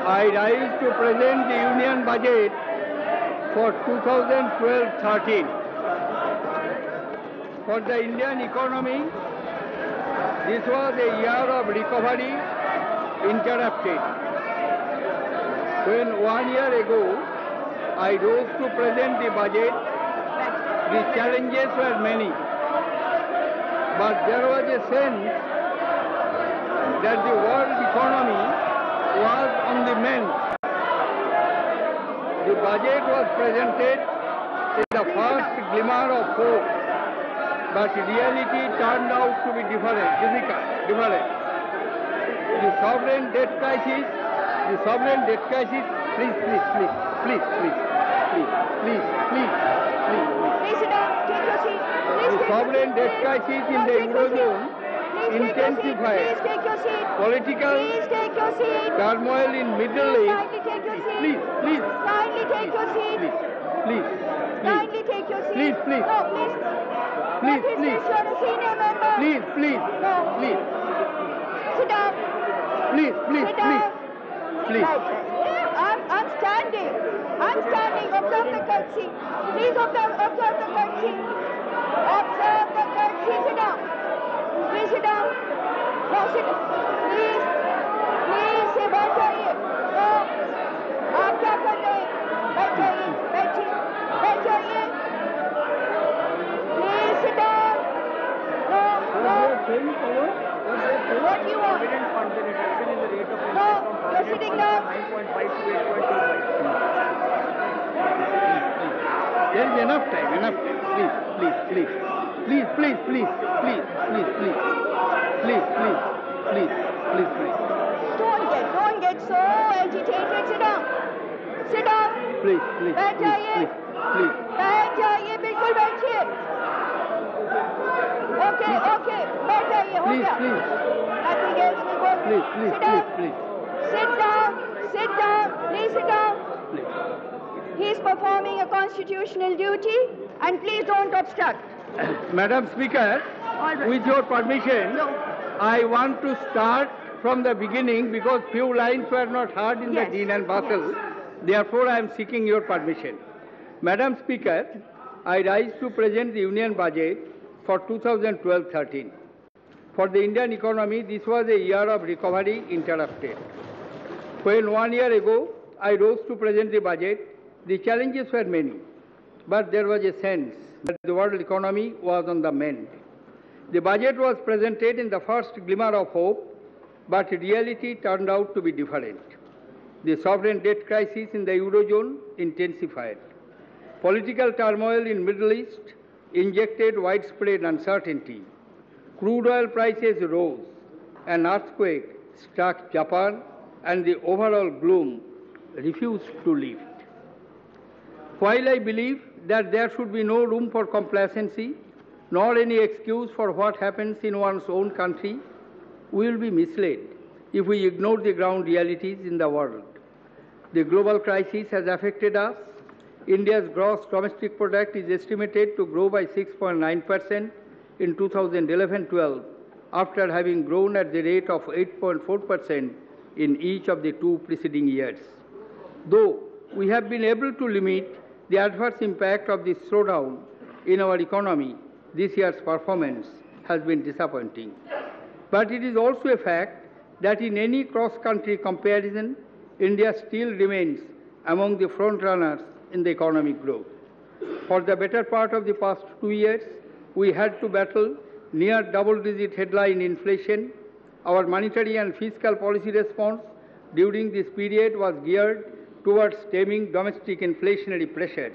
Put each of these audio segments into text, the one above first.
I rise to present the Union Budget for 2012-13. For the Indian economy, this was a year of recovery interrupted. When 1 year ago I rose to present the budget, the challenges were many, but there was a sense that the world economy was on the mend. The budget was presented in the first glimmer of hope, but reality turned out to be different. The sovereign debt crisis, please. The sovereign debt crisis in the Eurozone intensified. Political turmoil in Middle East. Please. Kindly take your seat. Please. Kindly take your seat. Please. No, please. Please. You're a senior member. Please. No. Please. Sit down. Please. Sit down. Please. I'm standing. Observe the courtesy. Please observe the courtesy. Observe the courtesy. Sit down. Please sit down. No, sit down. Please से बैठ जाइए. No. आप क्या कर रहे हैं? बैठ जाइए. Please sit down. No. What do you want? No, you're sitting down. There is enough time. Please. Don't get so agitated. Sit down. Please. बैठ जाइए. बिल्कुल बैठिए. Okay. बैठ जाइए. हो गया. Nothing else will go. Please. Sit down. Please sit down. He is performing a constitutional duty, and please don't obstruct. Madam Speaker, right. With your permission, No. I want to start from the beginning because few lines were not heard in the Dean and Basel. Yes. Therefore, I am seeking your permission. Madam Speaker, I rise to present the Union Budget for 2012-13. For the Indian economy, this was a year of recovery interrupted. When 1 year ago I rose to present the budget, the challenges were many, but there was a sense that the world economy was on the mend. The budget was presented in the first glimmer of hope, but reality turned out to be different. The sovereign debt crisis in the Eurozone intensified. Political turmoil in Middle East injected widespread uncertainty. Crude oil prices rose. An earthquake struck Japan, and the overall gloom refused to lift. While I believe that there should be no room for complacency, nor any excuse for what happens in one's own country, we will be misled if we ignore the ground realities in the world. The global crisis has affected us. India's gross domestic product is estimated to grow by 6.9% in 2011-12, after having grown at the rate of 8.4% in each of the two preceding years. Though we have been able to limit the adverse impact of this slowdown in our economy, this year's performance has been disappointing. But it is also a fact that in any cross-country comparison, India still remains among the front-runners in the economic growth. For the better part of the past 2 years, we had to battle near double-digit headline inflation. Our monetary and fiscal policy response during this period was geared towards stemming domestic inflationary pressures.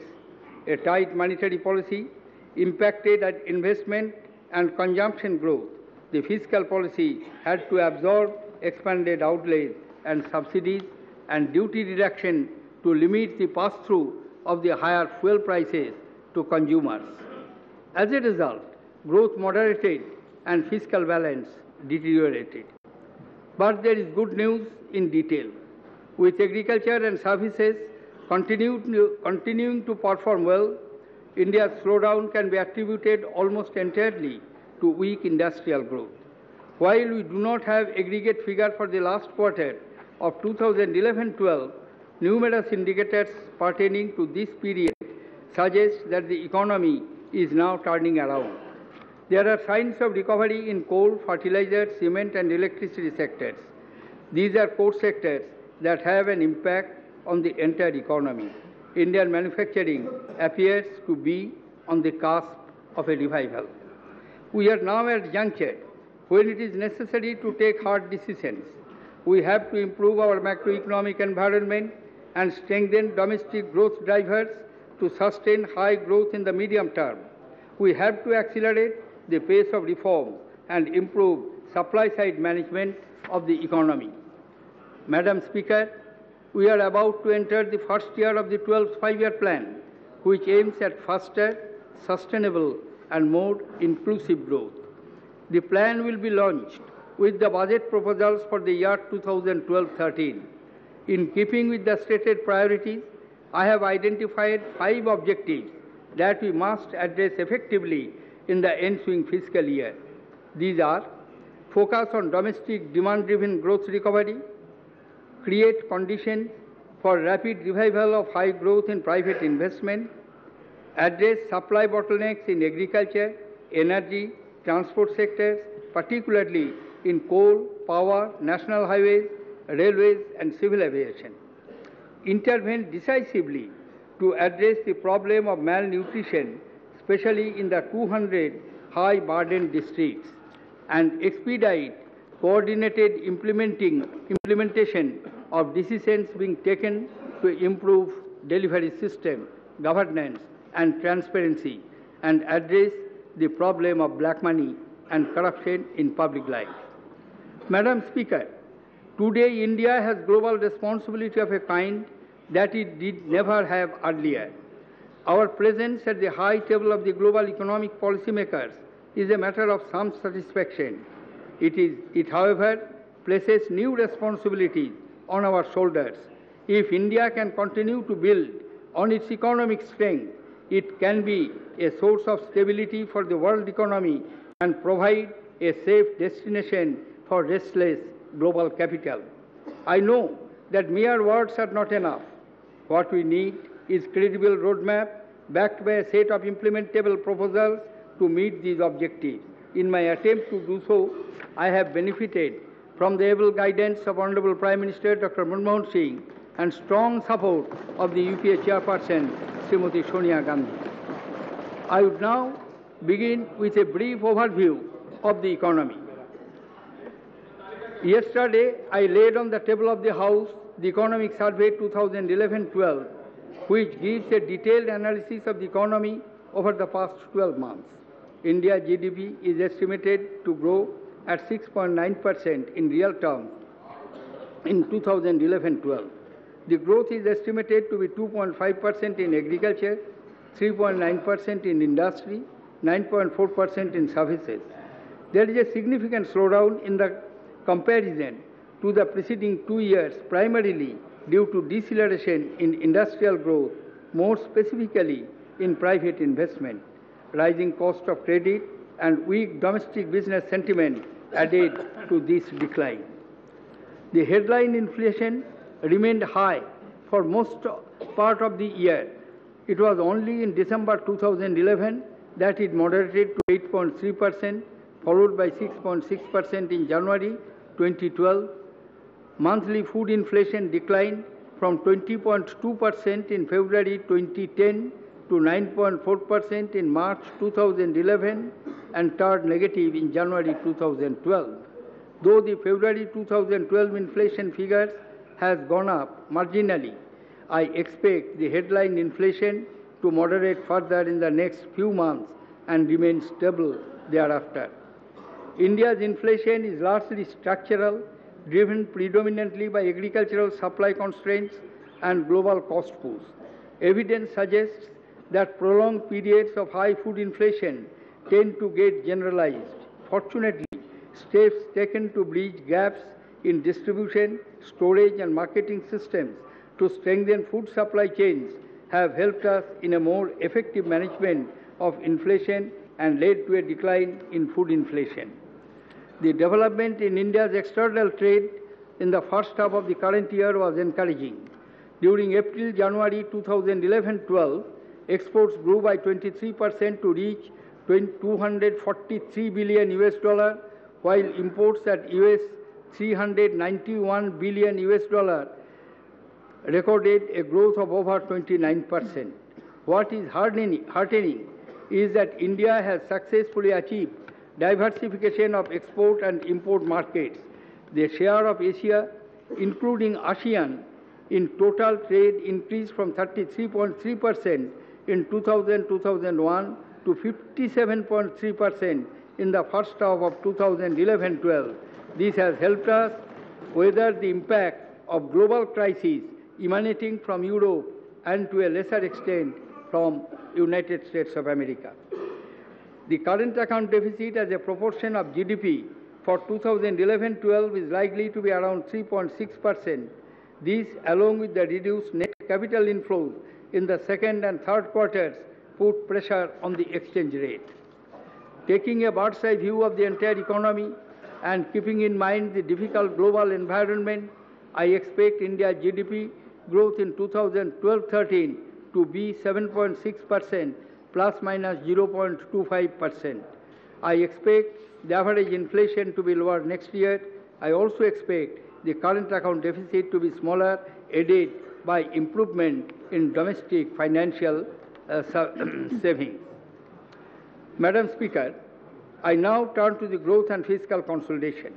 A tight monetary policy impacted at investment and consumption growth. The fiscal policy had to absorb expanded outlays and subsidies and duty reduction to limit the pass-through of the higher fuel prices to consumers. As a result, growth moderated and fiscal balance deteriorated. But there is good news in detail. With agriculture and services continuing to perform well, India's slowdown can be attributed almost entirely to weak industrial growth. While we do not have aggregate figure for the last quarter, of 2011-12, numerous indicators pertaining to this period suggest that the economy is now turning around. There are signs of recovery in coal, fertilizer, cement and electricity sectors. These are core sectors that have an impact on the entire economy. Indian manufacturing appears to be on the cusp of a revival. We are now at a juncture when it is necessary to take hard decisions. We have to improve our macroeconomic environment and strengthen domestic growth drivers to sustain high growth in the medium term. We have to accelerate the pace of reform and improve supply-side management of the economy. Madam Speaker, we are about to enter the first year of the 12th five-year plan, which aims at faster, sustainable and more inclusive growth. The plan will be launched with the budget proposals for the year 2012-13. In keeping with the stated priorities, I have identified 5 objectives that we must address effectively in the ensuing fiscal year. These are: focus on domestic demand-driven growth recovery, create conditions for rapid revival of high growth in private investment, address supply bottlenecks in agriculture, energy, transport sectors, particularly in coal, power, national highways, railways and civil aviation. Intervene decisively to address the problem of malnutrition, especially in the 200 high-burden districts, and expedite coordinated implementation of decisions being taken to improve delivery system, governance and transparency, and address the problem of black money and corruption in public life. Madam Speaker, today India has global responsibility of a kind that it did never have earlier. Our presence at the high table of the global economic policymakers is a matter of some satisfaction. It, however, places new responsibilities on our shoulders. If India can continue to build on its economic strength, it can be a source of stability for the world economy and provide a safe destination for restless global capital. I know that mere words are not enough. What we need is a credible roadmap backed by a set of implementable proposals to meet these objectives. In my attempt to do so, I have benefited from the able guidance of Honorable Prime Minister Dr. Manmohan Singh and strong support of the UPA chairperson, Srimati Sonia Gandhi. I would now begin with a brief overview of the economy. Yesterday, I laid on the table of the House the Economic Survey 2011-12, which gives a detailed analysis of the economy over the past 12 months. India's GDP is estimated to grow at 6.9% in real terms in 2011-12. The growth is estimated to be 2.5% in agriculture, 3.9% in industry, 9.4% in services. There is a significant slowdown in the comparison to the preceding 2 years, primarily due to deceleration in industrial growth, more specifically in private investment. Rising cost of credit and weak domestic business sentiment added to this decline. The headline inflation remained high for most part of the year. It was only in December 2011 that it moderated to 8.3%, followed by 6.6% in January 2012. Monthly food inflation declined from 20.2% in February 2010 to 9.4% in March 2011 and turned negative in January 2012. Though the February 2012 inflation figures has gone up marginally, I expect the headline inflation to moderate further in the next few months and remain stable thereafter. India's inflation is largely structural, driven predominantly by agricultural supply constraints and global cost pulls. Evidence suggests that prolonged periods of high food inflation tend to get generalized. Fortunately, steps taken to bridge gaps in distribution, storage and marketing systems to strengthen food supply chains have helped us in a more effective management of inflation and led to a decline in food inflation. The development in India's external trade in the first half of the current year was encouraging. During April-January 2011-12, exports grew by 23% to reach $243 billion US, while imports at $391 billion US recorded a growth of over 29%. What is heartening is that India has successfully achieved diversification of export and import markets. The share of Asia, including ASEAN, in total trade increased from 33.3% in 2000-2001 to 57.3% in the first half of 2011-12. This has helped us weather the impact of global crises emanating from Europe and to a lesser extent from United States of America. The current account deficit as a proportion of GDP for 2011-12 is likely to be around 3.6%. This, along with the reduced net capital inflows in the second and third quarters, put pressure on the exchange rate. Taking a bird's-eye view of the entire economy and keeping in mind the difficult global environment, I expect India's GDP growth in 2012-13 to be 7.6%, plus minus 0.25%. I expect the average inflation to be lower next year. I also expect the current account deficit to be smaller, aided by improvement in domestic financial savings. Madam Speaker, I now turn to the growth and fiscal consolidation.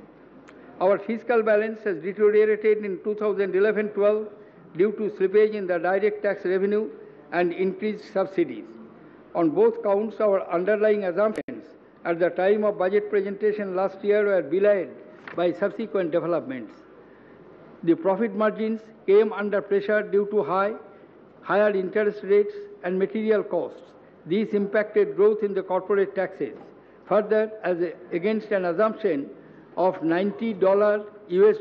Our fiscal balance has deteriorated in 2011-12 due to slippage in the direct tax revenue and increased subsidies. On both counts, our underlying assumptions at the time of budget presentation last year were belied by subsequent developments. The profit margins came under pressure due to higher interest rates and material costs. These impacted growth in the corporate taxes. Further, against an assumption of $90 US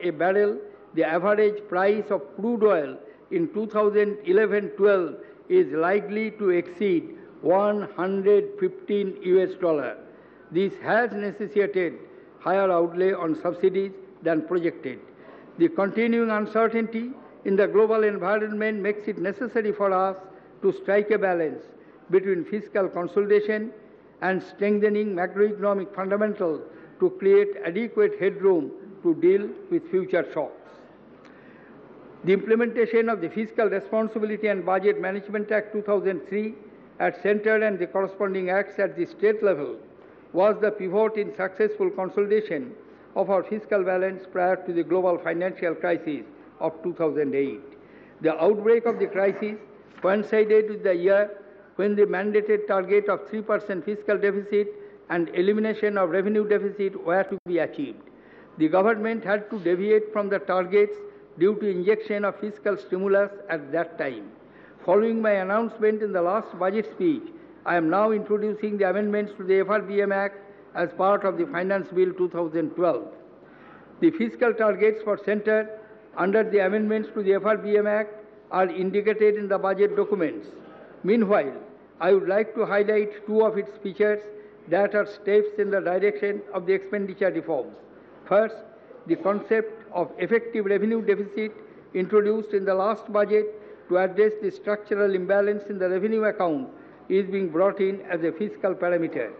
a barrel, the average price of crude oil in 2011-12 is likely to exceed $115 US. This has necessitated higher outlay on subsidies than projected. The continuing uncertainty in the global environment makes it necessary for us to strike a balance between fiscal consolidation and strengthening macroeconomic fundamentals to create adequate headroom to deal with future shocks. The implementation of the Fiscal Responsibility and Budget Management Act 2003 at center and the corresponding acts at the state level was the pivot in successful consolidation of our fiscal balance prior to the global financial crisis of 2008. The outbreak of the crisis coincided with the year when the mandated target of 3% fiscal deficit and elimination of revenue deficit were to be achieved. The government had to deviate from the targets due to injection of fiscal stimulus at that time. Following my announcement in the last budget speech, I am now introducing the amendments to the FRBM Act as part of the Finance Bill 2012. The fiscal targets for Centre under the amendments to the FRBM Act are indicated in the budget documents. Meanwhile, I would like to highlight two of its features that are steps in the direction of the expenditure reforms. First, the concept of effective revenue deficit introduced in the last budget to address the structural imbalance in the revenue account is being brought in as a fiscal parameter.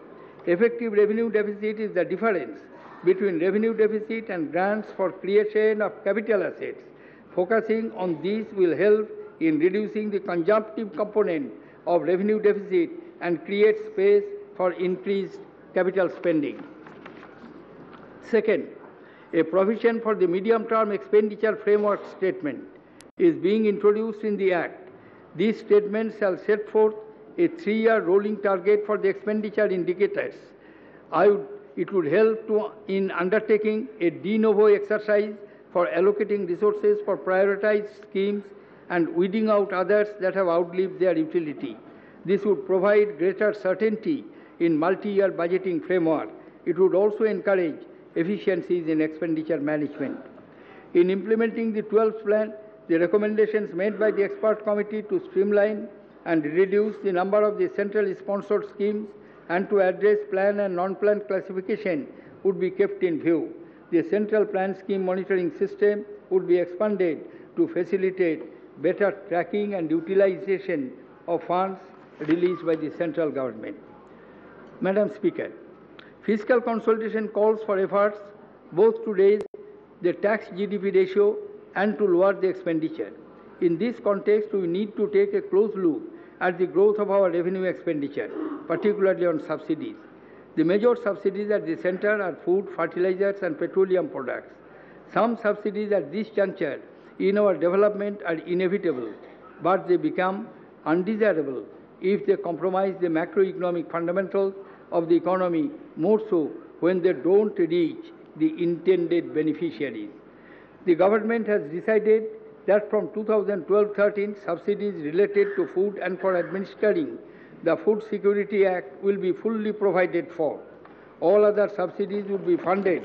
Effective revenue deficit is the difference between revenue deficit and grants for creation of capital assets. Focusing on these will help in reducing the consumptive component of revenue deficit and create space for increased capital spending. Second, a provision for the medium-term expenditure framework statement is being introduced in the Act. This statement shall set forth a 3-year rolling target for the expenditure indicators. It would help in undertaking a de novo exercise for allocating resources for prioritized schemes and weeding out others that have outlived their utility. This would provide greater certainty in multi-year budgeting framework. It would also encourage efficiencies in expenditure management. In implementing the 12th plan, the recommendations made by the expert committee to streamline and reduce the number of the centrally sponsored schemes and to address plan and non-plan classification would be kept in view. the central plan scheme monitoring system would be expanded to facilitate better tracking and utilization of funds released by the central government. Madam Speaker, fiscal consolidation calls for efforts both to raise the tax GDP ratio and to lower the expenditure. In this context, we need to take a close look at the growth of our revenue expenditure, particularly on subsidies. The major subsidies at the center are food, fertilizers, and petroleum products. Some subsidies at this juncture in our development are inevitable, but they become undesirable if they compromise the macroeconomic fundamentals of the economy, more so when they don't reach the intended beneficiaries. The government has decided that from 2012-13, subsidies related to food and for administering the Food Security Act will be fully provided for. All other subsidies will be funded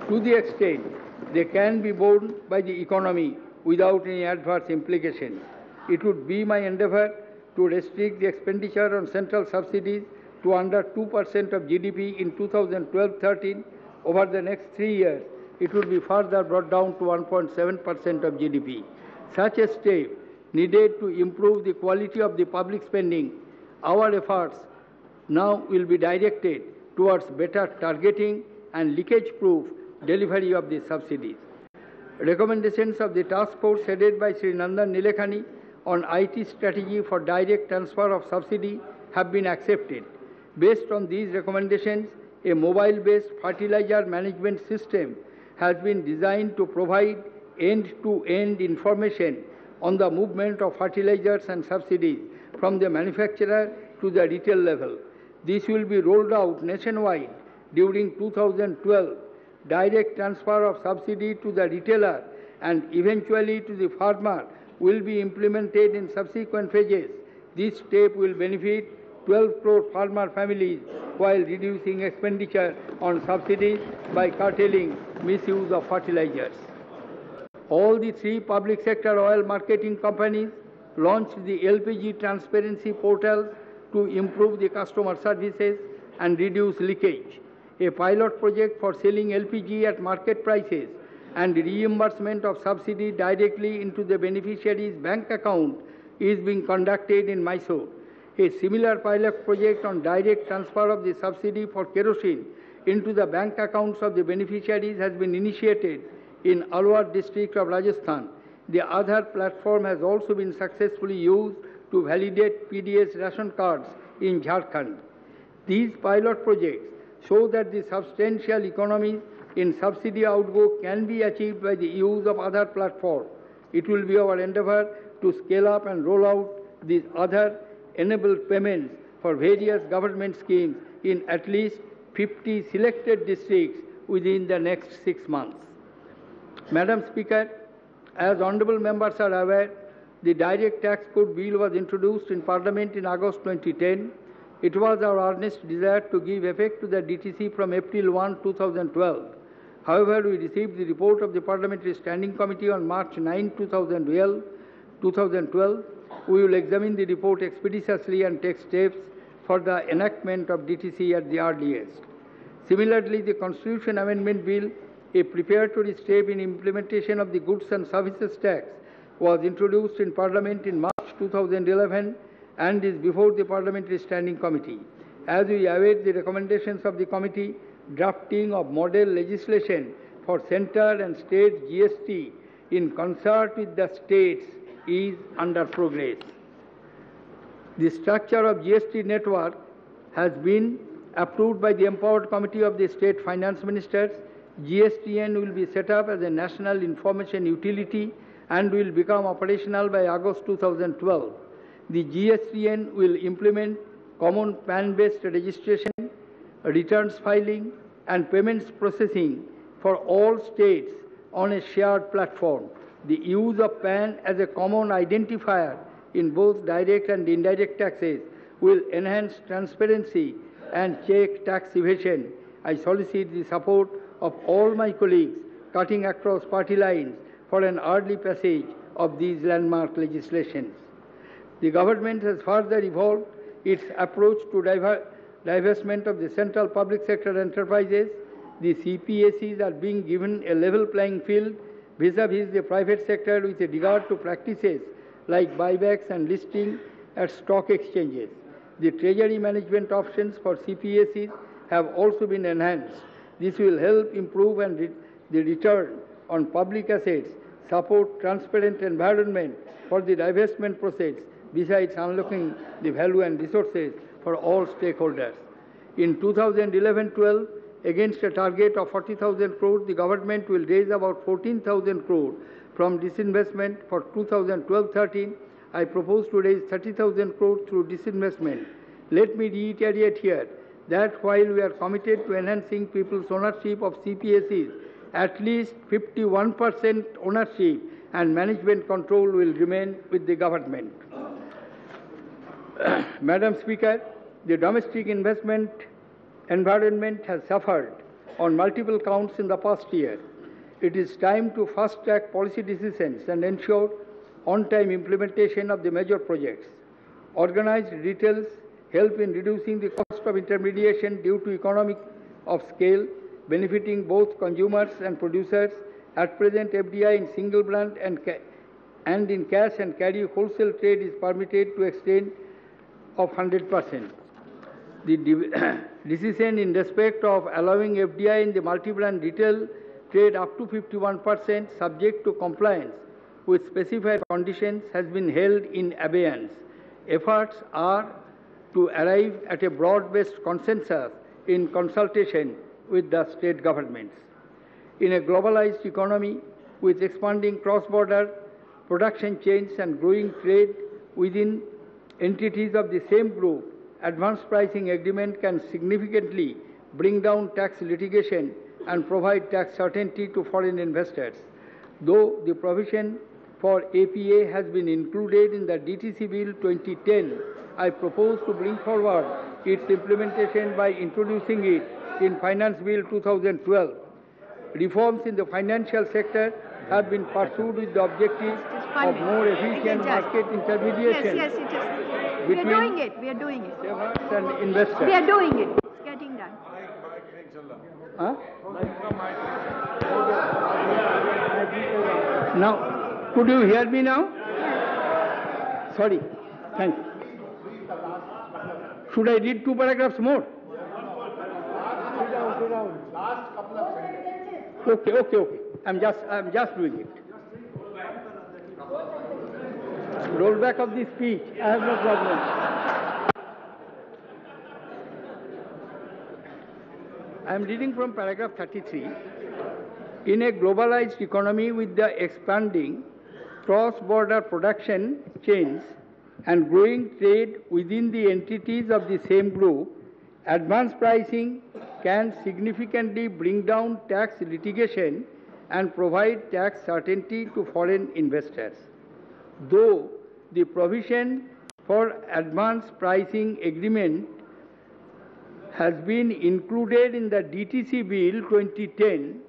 to the extent they can be borne by the economy without any adverse implications. It would be my endeavor to restrict the expenditure on central subsidies to under 2% of GDP in 2012-13. Over the next 3 years, it will be further brought down to 1.7% of GDP. Such a step needed to improve the quality of the public spending. Our efforts now will be directed towards better targeting and leakage-proof delivery of the subsidies. Recommendations of the task force headed by Shri Nandan Nilekhani on IT strategy for direct transfer of subsidy have been accepted. Based on these recommendations, a mobile-based fertilizer management system has been designed to provide end-to-end information on the movement of fertilizers and subsidies from the manufacturer to the retail level. This will be rolled out nationwide during 2012. Direct transfer of subsidy to the retailer and eventually to the farmer will be implemented in subsequent phases. This step will benefit 12 crore farmer families while reducing expenditure on subsidies by curtailing misuse of fertilizers. All the 3 public sector oil marketing companies launched the LPG transparency portal to improve the customer services and reduce leakage. A pilot project for selling LPG at market prices and reimbursement of subsidy directly into the beneficiary's bank account is being conducted in Mysore. A similar pilot project on direct transfer of the subsidy for kerosene into the bank accounts of the beneficiaries has been initiated in Alwar district of Rajasthan. The other platform has also been successfully used to validate PDS ration cards in Jharkhand. These pilot projects show that the substantial economies in subsidy outgo can be achieved by the use of other platforms. It will be our endeavor to scale up and roll out these other enabled payments for various government schemes in at least 50 selected districts within the next 6 months. Madam Speaker, as honourable members are aware, the Direct Tax Code Bill was introduced in Parliament in August 2010. It was our earnest desire to give effect to the DTC from April 1, 2012. However, we received the report of the Parliamentary Standing Committee on March 9, 2012. We will examine the report expeditiously and take steps for the enactment of DTC at the earliest. Similarly, the Constitution Amendment Bill, a preparatory step in implementation of the Goods and Services Tax, was introduced in Parliament in March 2011 and is before the Parliamentary Standing Committee. As we await the recommendations of the committee, drafting of model legislation for centre and state GST in concert with the states is under progress. The structure of GST network has been approved by the empowered committee of the state finance ministers. GSTN will be set up as a national information utility and will become operational by August 2012. The GSTN will implement common PAN-based registration, returns filing, and payments processing for all states on a shared platform. The use of PAN as a common identifier in both direct and indirect taxes will enhance transparency and check tax evasion. I solicit the support of all my colleagues cutting across party lines for an early passage of these landmark legislations. The government has further evolved its approach to divestment of the central public sector enterprises. the CPSEs are being given a level playing field vis-à-vis the private sector with regard to practices like buybacks and listing at stock exchanges. The treasury management options for CPSEs have also been enhanced. This will help improve the return on public assets, support transparent environment for the divestment process, besides unlocking the value and resources for all stakeholders. In 2011-12, against a target of 40,000 crore, the government will raise about 14,000 crore from disinvestment. For 2012-13, I propose to raise 30,000 crore through disinvestment. Let me reiterate here that while we are committed to enhancing people's ownership of CPSEs, at least 51% ownership and management control will remain with the government. Madam Speaker, the domestic investment environment has suffered on multiple counts in the past year. It is time to fast-track policy decisions and ensure on-time implementation of the major projects. Organized retails help in reducing the cost of intermediation due to economy of scale, benefiting both consumers and producers. At present, FDI in single brand and in cash and carry wholesale trade is permitted to extent of 100%. The decision in respect of allowing FDI in the multi-brand retail trade up to 51% subject to compliance with specified conditions has been held in abeyance. Efforts are to arrive at a broad-based consensus in consultation with the state governments. In a globalized economy with expanding cross-border production chains and growing trade within entities of the same group, advanced pricing agreement can significantly bring down tax litigation and provide tax certainty to foreign investors. Though the provision for APA has been included in the DTC Bill 2010, I propose to bring forward its implementation by introducing it in Finance Bill 2012. Reforms in the financial sector have been pursued with the objective of more efficient market intermediation. Yes, it is. We are doing it. We are doing it. And investors. We are doing it. It's getting done. Huh? Now, could you hear me now? Yes. Sorry. Thank you. Should I read 2 paragraphs more? Last couple of sentences. Okay. I'm just doing it. Rollback of the speech. I have no problem. I am reading from paragraph 33. In a globalized economy with the expanding cross-border production chains and growing trade within the entities of the same group, advanced pricing can significantly bring down tax litigation and provide tax certainty to foreign investors. Though the provision for advanced pricing agreement has been included in the DTC Bill 2010,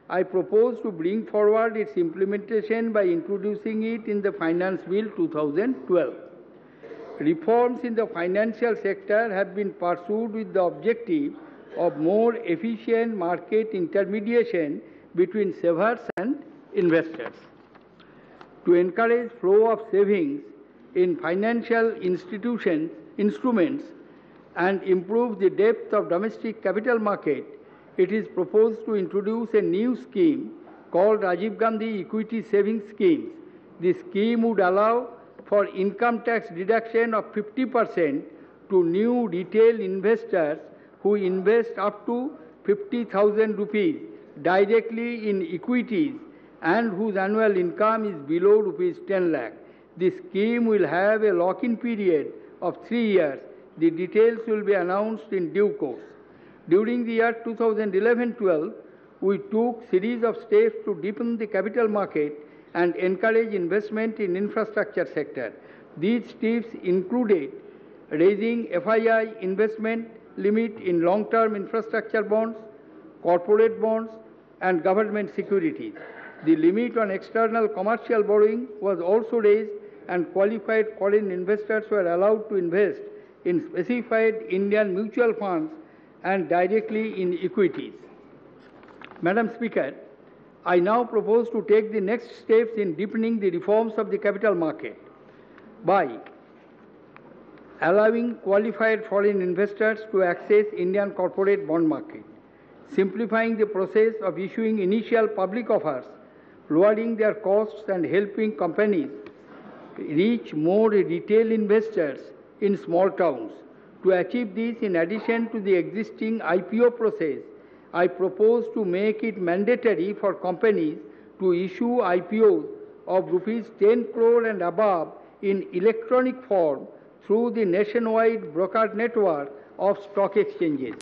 I propose to bring forward its implementation by introducing it in the Finance Bill 2012. Reforms in the financial sector have been pursued with the objective of more efficient market intermediation between savers and investors. To encourage flow of savings in financial instruments and improve the depth of domestic capital market, it is proposed to introduce a new scheme called Rajiv Gandhi Equity Savings Scheme. This scheme would allow for income tax deduction of 50% to new retail investors who invest up to 50,000 rupees directly in equities and whose annual income is below rupees 10 lakh. This scheme will have a lock-in period of 3 years. The details will be announced in due course. During the year 2011-12, we took series of steps to deepen the capital market and encourage investment in infrastructure sector. These steps included raising FII investment limit in long-term infrastructure bonds, corporate bonds, and government securities. The limit on external commercial borrowing was also raised, and qualified foreign investors were allowed to invest in specified Indian mutual funds and directly in equities. Madam Speaker, I now propose to take the next steps in deepening the reforms of the capital market by allowing qualified foreign investors to access Indian corporate bond market, simplifying the process of issuing initial public offers, lowering their costs and helping companies reach more retail investors in small towns. To achieve this, in addition to the existing IPO process, I propose to make it mandatory for companies to issue IPOs of rupees 10 crore and above in electronic form through the nationwide broker network of stock exchanges,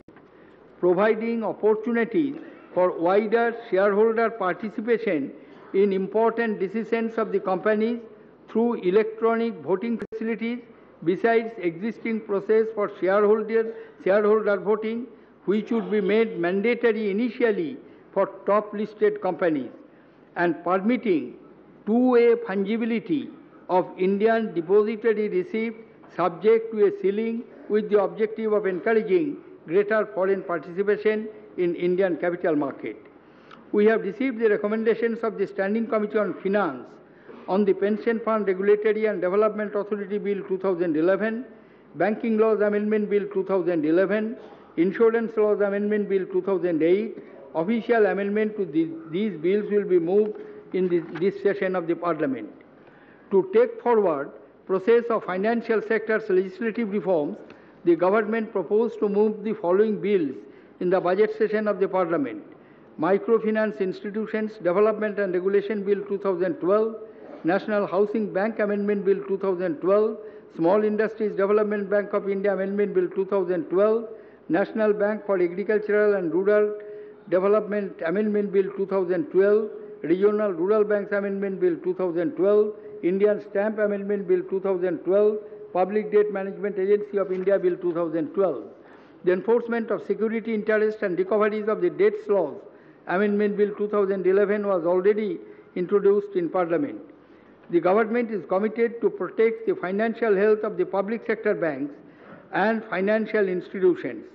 providing opportunities for wider shareholder participation in important decisions of the companies through electronic voting facilities, besides existing process for shareholder voting, which would be made mandatory initially for top listed companies, and permitting two-way fungibility of Indian depository receipts subject to a ceiling with the objective of encouraging greater foreign participation in Indian capital market. We have received the recommendations of the Standing Committee on Finance on the Pension Fund Regulatory and Development Authority Bill 2011, Banking Laws Amendment Bill 2011, Insurance Laws Amendment Bill 2008. Official amendment to these bills will be moved in this session of the Parliament. To take forward process of financial sector's legislative reforms, the government proposed to move the following bills in the budget session of the Parliament: Microfinance Institutions Development and Regulation Bill 2012, National Housing Bank Amendment Bill 2012, Small Industries Development Bank of India Amendment Bill 2012, National Bank for Agricultural and Rural Development Amendment Bill 2012, Regional Rural Banks Amendment Bill 2012, Indian Stamp Amendment Bill 2012, Public Debt Management Agency of India Bill 2012. The Enforcement of Security Interest and Recoveries of the Debts Laws Amendment Bill 2011 was already introduced in Parliament. The government is committed to protect the financial health of the public sector banks and financial institutions.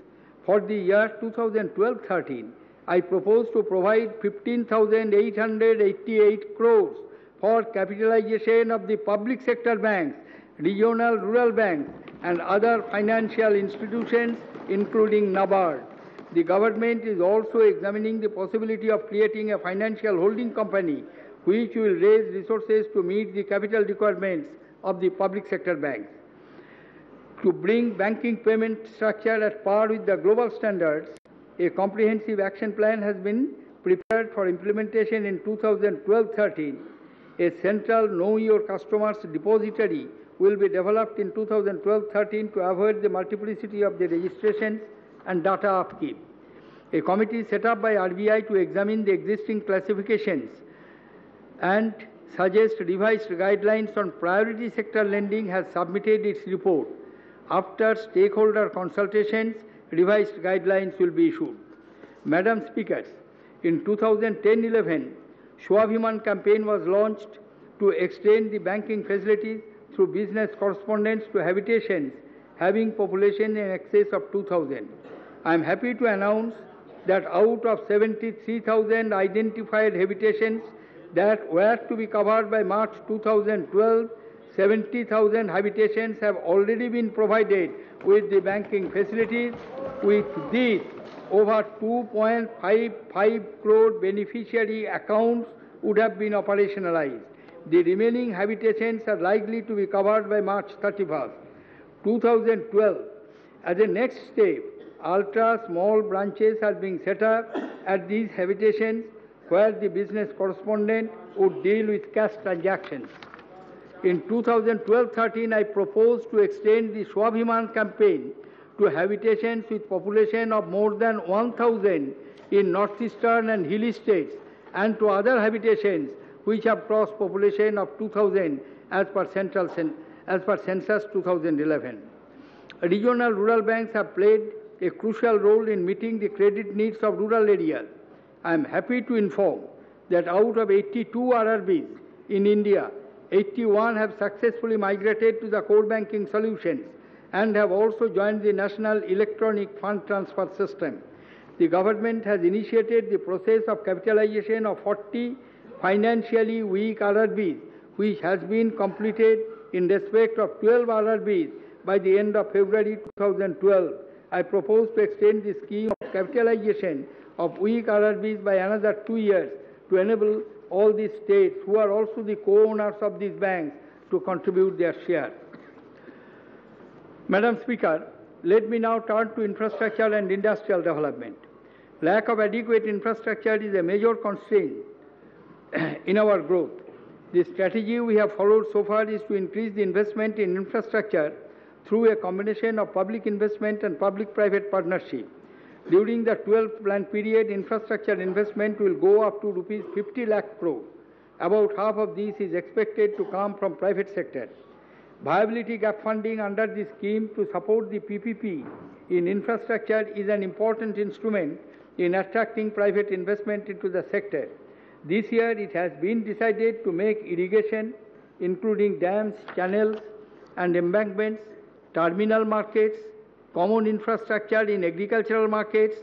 For the year 2012-13, I propose to provide 15,888 crores for capitalization of the public sector banks, regional rural banks, and other financial institutions, including NABARD. The government is also examining the possibility of creating a financial holding company which will raise resources to meet the capital requirements of the public sector banks. To bring banking payment structure at par with the global standards, a comprehensive action plan has been prepared for implementation in 2012-13. A central Know Your Customers depository will be developed in 2012-13 to avoid the multiplicity of the registrations and data upkeep. A committee set up by RBI to examine the existing classifications and suggest revised guidelines on priority sector lending has submitted its report. After stakeholder consultations, revised guidelines will be issued. Madam Speakers, in 2010-11, Swabhiman campaign was launched to extend the banking facilities through business correspondence to habitations having population in excess of 2,000. I am happy to announce that out of 73,000 identified habitations that were to be covered by March 2012, 70,000 habitations have already been provided with the banking facilities. With this, over 2.55 crore beneficiary accounts would have been operationalized. The remaining habitations are likely to be covered by March 31st, 2012. As a next step, ultra-small branches are being set up at these habitations where the business correspondent would deal with cash transactions. In 2012-13, I propose to extend the Swabhiman campaign to habitations with population of more than 1,000 in northeastern and hilly states, and to other habitations which have crossed population of 2,000 as per Census 2011. Regional rural banks have played a crucial role in meeting the credit needs of rural areas. I am happy to inform that out of 82 RRBs in India, 81 have successfully migrated to the core banking solutions and have also joined the National Electronic Fund Transfer System. The government has initiated the process of capitalization of 40 financially weak RRBs, which has been completed in respect of 12 RRBs by the end of February 2012. I propose to extend the scheme of capitalization of weak RRBs by another 2 years to enable all the states who are also the co-owners of these banks to contribute their share. Madam Speaker, let me now turn to infrastructure and industrial development. Lack of adequate infrastructure is a major constraint in our growth. The strategy we have followed so far is to increase the investment in infrastructure through a combination of public investment and public-private partnership. During the 12th plan period, infrastructure investment will go up to rupees 50 lakh crore. About half of this is expected to come from private sector. Viability gap funding under the scheme to support the PPP in infrastructure is an important instrument in attracting private investment into the sector. This year it has been decided to make irrigation, including dams, channels and embankments, terminal markets, common infrastructure in agricultural markets,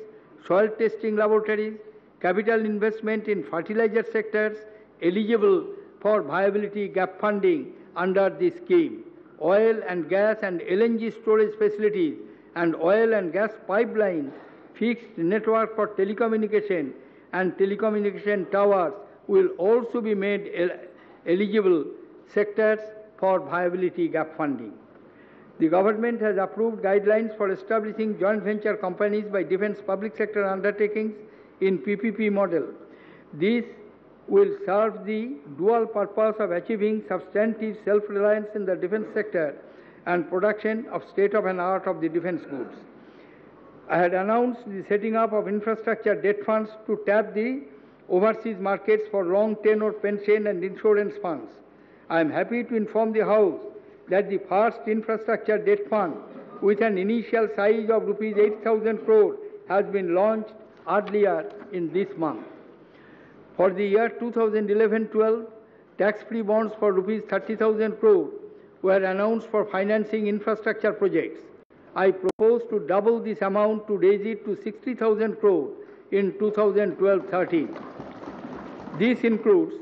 soil testing laboratories, capital investment in fertilizer sectors eligible for viability gap funding under this scheme. Oil and gas and LNG storage facilities and oil and gas pipelines, fixed network for telecommunication and telecommunication towers will also be made eligible sectors for viability gap funding. The government has approved guidelines for establishing joint venture companies by defence public sector undertakings in PPP model. This will serve the dual purpose of achieving substantive self-reliance in the defence sector and production of state-of-the-art of the defence goods. I had announced the setting up of infrastructure debt funds to tap the overseas markets for long tenure pension and insurance funds. I am happy to inform the House that the first infrastructure debt fund with an initial size of rupees 8,000 crore has been launched earlier in this month. For the year 2011-12, tax-free bonds for rupees 30,000 crore were announced for financing infrastructure projects. I propose to double this amount to raise it to 60,000 crore in 2012-13. This includes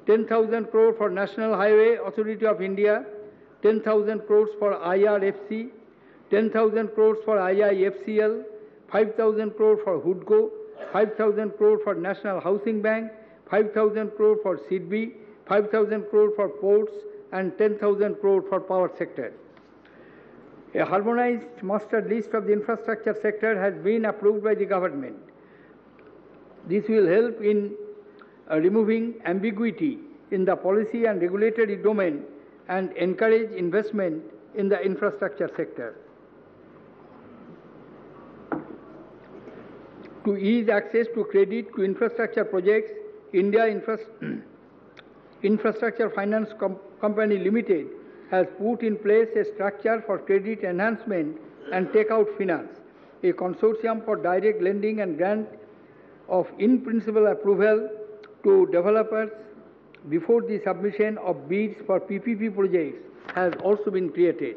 10,000 crore for National Highway Authority of India, 10,000 crores for IRFC, 10,000 crores for IIFCL, 5,000 crore for HUDCO, 5,000 crore for National Housing Bank, 5,000 crore for SIDBI, 5,000 crore for ports, and 10,000 crore for power sector. A harmonized master list of the infrastructure sector has been approved by the government. This will help in removing ambiguity in the policy and regulatory domain and encourage investment in the infrastructure sector. To ease access to credit to infrastructure projects, India Infrastructure Finance Company Limited has put in place a structure for credit enhancement and takeout finance, a consortium for direct lending and grant of in-principle approval to developers before the submission of bids for PPP projects has also been created.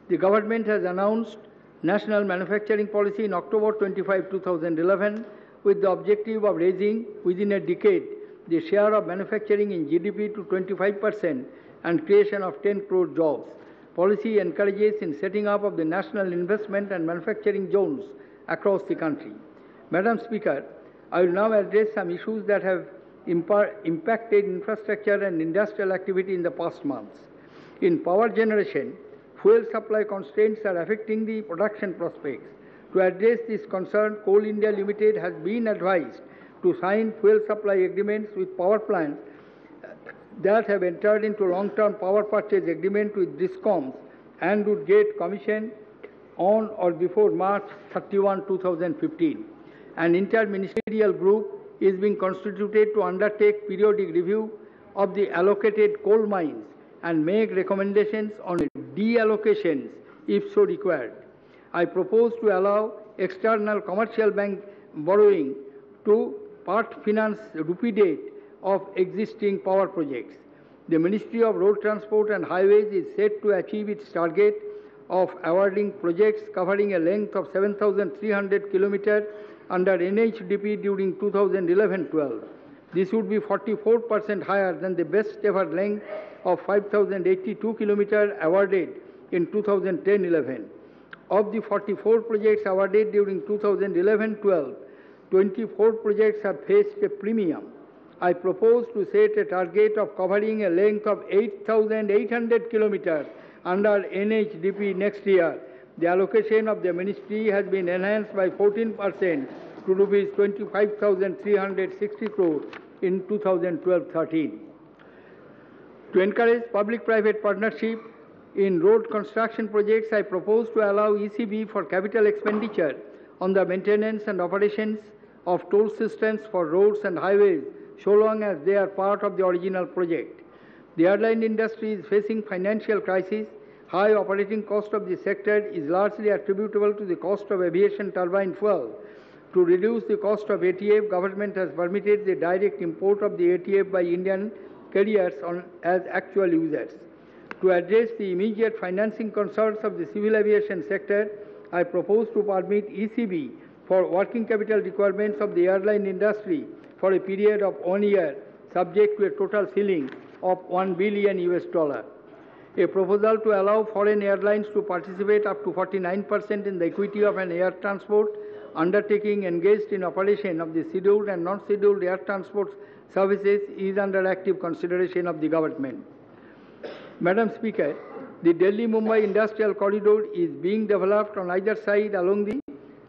The government has announced National Manufacturing Policy in October 25, 2011 with the objective of raising within a decade the share of manufacturing in GDP to 25% and creation of 10 crore jobs. Policy encourages in setting up of the national investment and manufacturing zones across the country. Madam Speaker, I will now address some issues that have impacted infrastructure and industrial activity in the past months. In power generation, fuel supply constraints are affecting the production prospects. To address this concern, Coal India Limited has been advised to sign fuel supply agreements with power plants that have entered into long-term power purchase agreement with DISCOMs and would get commission on or before March 31, 2015. An interministerial group is being constituted to undertake periodic review of the allocated coal mines and make recommendations on deallocations if so required. I propose to allow external commercial bank borrowing to part finance rupee debt of existing power projects. The Ministry of Road Transport and Highways is set to achieve its target of awarding projects covering a length of 7,300 km under NHDP during 2011-12. This would be 44% higher than the best ever length of 5,082 kilometers awarded in 2010-11. Of the 44 projects awarded during 2011-12, 24 projects have faced a premium. I propose to set a target of covering a length of 8,800 kilometers under NHDP next year. The allocation of the ministry has been enhanced by 14% to rupees 25,360 crore in 2012-13. To encourage public-private partnership in road construction projects, I propose to allow ECB for capital expenditure on the maintenance and operations of toll systems for roads and highways, so long as they are part of the original project. The airline industry is facing financial crisis. High operating cost of the sector is largely attributable to the cost of aviation turbine fuel. To reduce the cost of ATF, government has permitted the direct import of the ATF by Indian carriers as actual users. To address the immediate financing concerns of the civil aviation sector, I propose to permit ECB for working capital requirements of the airline industry for a period of 1 year, subject to a total ceiling of $1 billion. A proposal to allow foreign airlines to participate up to 49% in the equity of an air transport undertaking engaged in operation of the scheduled and non-scheduled air transport services is under active consideration of the government. Madam Speaker, the Delhi-Mumbai Industrial Corridor is being developed on either side along the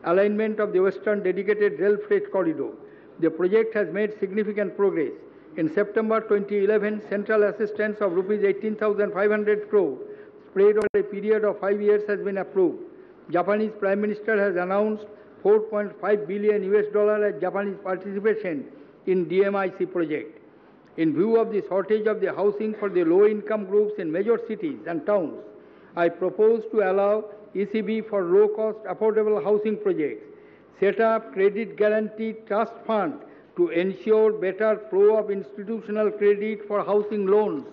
alignment of the Western Dedicated Rail Freight Corridor. The project has made significant progress. In September 2011, central assistance of rupees 18,500 crore spread over a period of 5 years has been approved. Japanese Prime Minister has announced $4.5 billion as Japanese participation in DMIC project. In view of the shortage of the housing for the low-income groups in major cities and towns, I propose to allow ECB for low-cost affordable housing projects, set up credit guarantee trust fund to ensure better flow of institutional credit for housing loans,